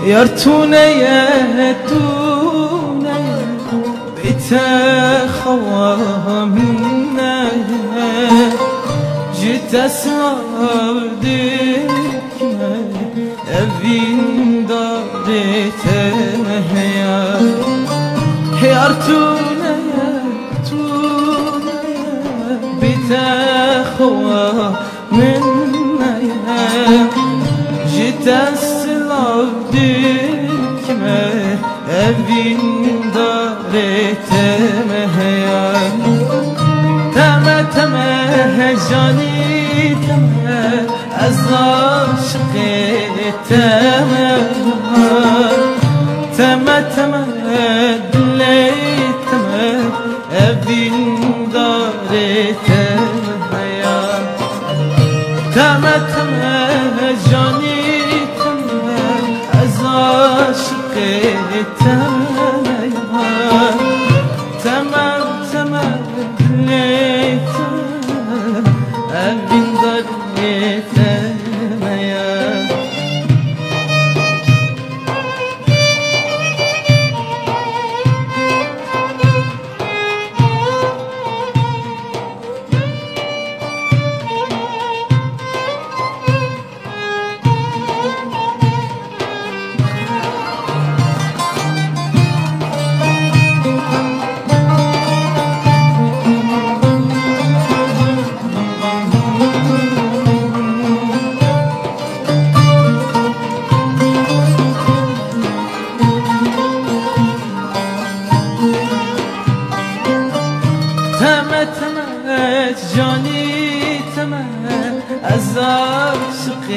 يرتوني بتخوامنا جيت اسرار ديكنا ابين دارتنا يرتوني بتخوامنا جيت اسرار ديكنا ابين تمه جاني تمه از عاشق تمه دلی تمه ابین داره تمه جانی تمه از عاشق جانی تمه از عاشق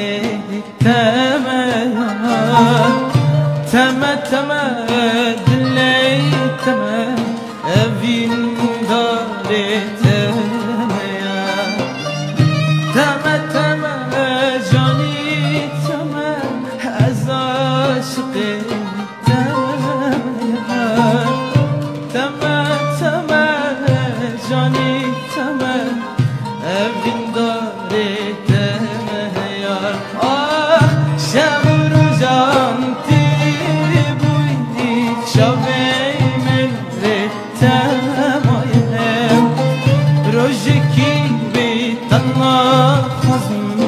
تمه دلی تمه اوین داره تمه جانی تمه از عاشق تمه جانی تمه evin darete yar ah şevr janti buydi şavey men retemayem rojeki bitanna hazm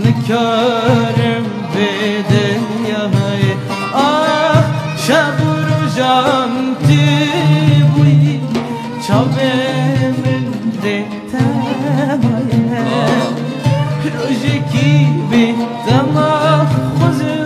nikarim beden yahay ah şevr janti buydi şavey men روزی کی به دماغ خوزه